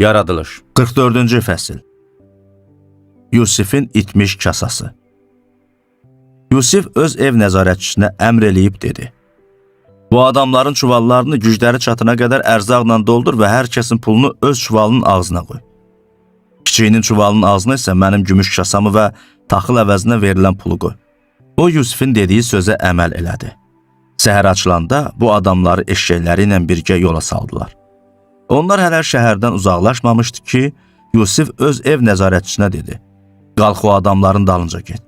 Yaradılış 44-cü fəsil. Yusifin itmiş kasası. Yusif öz ev nəzarətçisinə əmr eləyib dedi: Bu adamların çuvallarını gücləri çatına qədər ərzaqla doldur və hər kəsin pulunu öz çuvalının ağzına qoy. Kiçiyinin çuvalının ağzına isə mənim gümüş kasamı və taxıl əvəzinə verilən pulu qoy. O Yusifin dediyi sözə əməl elədi. Səhər açılanda bu adamları eşşəkləri ilə birgə yola saldılar. Onlar hələ şəhərdən uzaqlaşmamışdı ki, Yusif öz ev nəzarətçisinə dedi: Qalx o adamların dalınca get.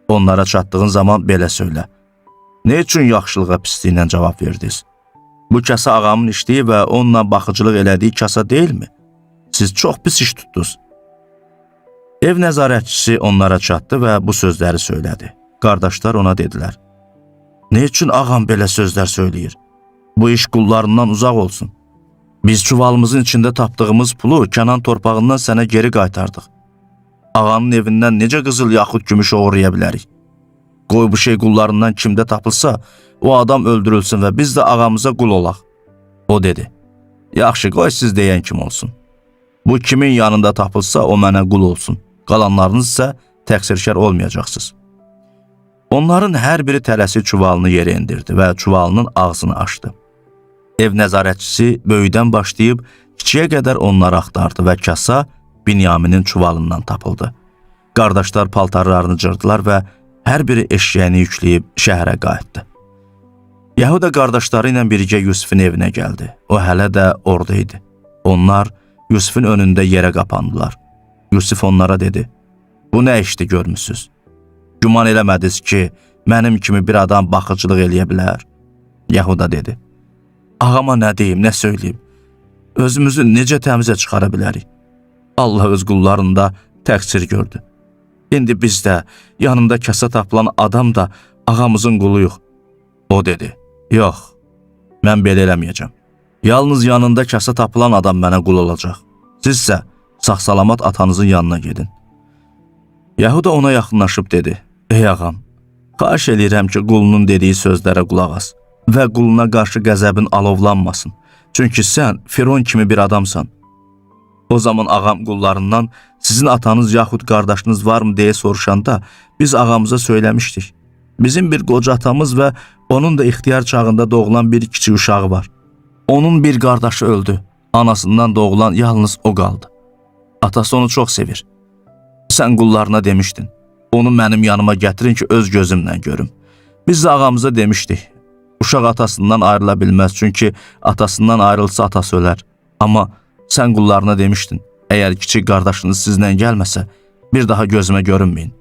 Onlara çatdığın zaman belə söylə: Ne üçün yaxşılığa pisliylə cavab verdiniz? Bu kasa ağamın içdiyi və onunla baxıcılıq elədiyi kasa deyilmi? Siz çox pis iş tutdunuz. Ev nəzarətçisi onlara çatdı və bu sözləri söylədi. Qardaşlar ona dedilər: Ne üçün ağam belə sözlər söyləyir? Bu iş qullarından uzaq olsun. Biz çuvalımızın içində tapdığımız pulu Kənan torpağından sənə geri qaytardıq. Ağanın evindən necə qızıl yaxud gümüş oğurlaya bilərik? Qoy bu şey qullarından kimdə tapılsa, o adam öldürülsün və biz də ağamıza qul olaq. O dedi: Yaxşı, qoy siz deyən kim olsun. Bu kimin yanında tapılsa, o mənə qul olsun. Qalanlarınız isə təqsirkar olmayacaqsınız. Onların hər biri tələsi çuvalını yerə indirdi və çuvalının ağzını açdı. Ev nəzarətçisi böyüdən başlayıb kiçiyə qədər onları axtardı və kasa Binyaminin çuvalından tapıldı. Qardaşlar paltarlarını cırdılar və hər biri eşyəyini yükləyib şəhərə qayıtdı. Yahuda qardaşları ilə birgə Yusifin evinə gəldi. O hələ də orada idi. Onlar Yusifin önündə yerə qapandılar. Yusif onlara dedi: Bu nə işdir görmüsünüz? Güman eləmədiniz ki, mənim kimi bir adam baxıcılıq eləyə bilər? Yahuda dedi: Ağama nə deyim, nə söyləyim? Özümüzü necə təmizə çıxara bilərik? Allah öz qullarında təqsir gördü. İndi biz də, yanında kasa tapılan adam da ağamızın quluyuq. O dedi: Yox, mən belə eləməyəcəm. Yalnız yanında kasa tapılan adam mənə qul olacaq. Siz isə sağ-salamat atanızın yanına gedin. Yahuda ona yaxınlaşıb dedi: Ey ağam, xahiş eləyirəm ki, qulunun dediyi sözlərə qulaq as və quluna qarşı qəzəbin alovlanmasın. Çünki sən Firon kimi bir adamsan. O zaman ağam qullarından sizin atanız yaxud qardaşınız varmı deyə soruşanda biz ağamıza söyləmişdik. Bizim bir qoca atamız və onun da ixtiyar çağında doğulan bir kiçik uşağı var. Onun bir qardaşı öldü. Anasından doğulan yalnız o qaldı. Atası onu çox sevir. Sən qullarına demişdin: Onu mənim yanıma gətirin ki, öz gözümlə görüm. Biz də ağamıza demişdik: Uşaq atasından ayrıla bilməz, çünki atasından ayrılsa atası ölər. Amma sən qullarına demişdin: Əgər kiçik qardaşınız sizlə gəlməsə, bir daha gözümə görünməyin.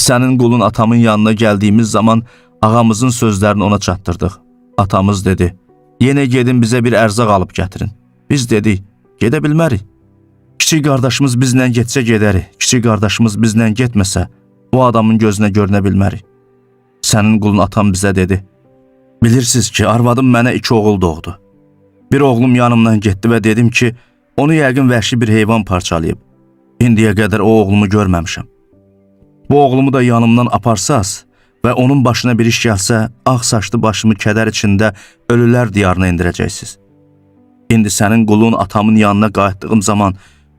Sənin qulun atamın yanına gəldiyimiz zaman ağamızın sözlərini ona çatdırdıq. Atamız dedi: Yenə gedin bizə bir ərzaq alıb gətirin. Biz dedik: Gedə bilmərik. Kiçik qardaşımız bizlə getsə gedərik. Kiçik qardaşımız bizlə getməsə, o adamın gözünə görünə bilmərik. Sənin qulun atam bizə dedi: Bilirsiniz ki, arvadım mənə 2 oğul doğdu. Bir oğlum yanımdan getdi və dedim ki, onu yəqin vəhşi bir heyvan parçalayıb. İndiyə qədər o oğlumu görməmişəm. Bu oğlumu da yanımdan aparsaz və onun başına bir iş gəlsə, ağ saçlı başımı kədər içində ölülər diyarına indirəcəksiniz. İndi sənin qulun atamın yanına qayıtdığım zaman,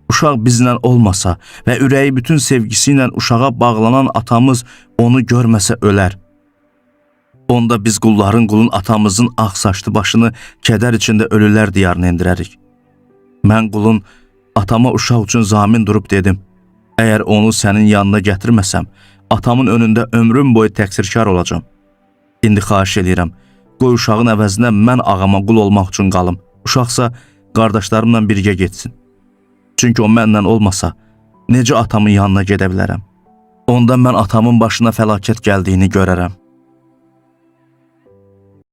uşaq bizlə olmasa və ürəyi bütün sevgisi ilə uşağa bağlanan atamız onu görməsə ölər. Onda biz qulun atamızın ağ saçlı başını kədər içində ölülər diyarına indirərik. Mən qulun atama uşaq üçün zamin durub dedim: Əgər onu sənin yanına gətirməsəm, atamın önündə ömrüm boyu təqsirkar olacam. İndi xahiş eləyirəm, qoy uşağın əvəzinə mən ağama qul olmaq üçün qalım. Uşaqsa qardaşlarımla birgə getsin. Çünki o məndən olmasa, necə atamın yanına gedə bilərəm? Onda mən atamın başına fəlakət gəldiyini görərəm.